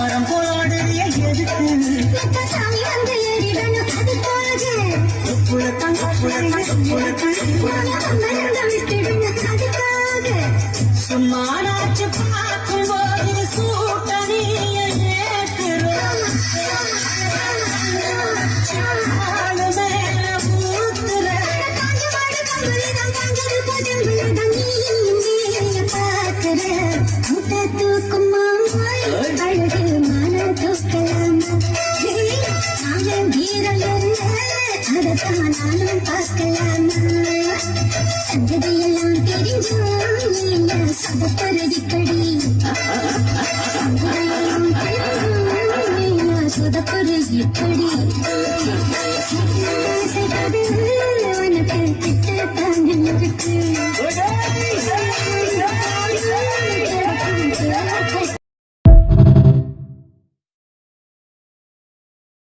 மரம் போலாடுறிய எதுக்கு சாமி வந்து ஏறிடணும் அதுக்காக விட்டுடணும் அதுக்காக சும்மானாச்சு பார்க்கும் போது சூட்டணிய ஏற்றுறோம் மேல ஊத்துற தூக்கும் அழகு மான தூக்கலாமா வீரல் அதத்தான் நானும் பார்க்கலாமா சந்ததியெல்லாம் தெரிஞ்சோம் சொதப்பருதிக்கடி சொதப்பரு எப்படி உனக்கு கிட்ட தாங்க இருக்கு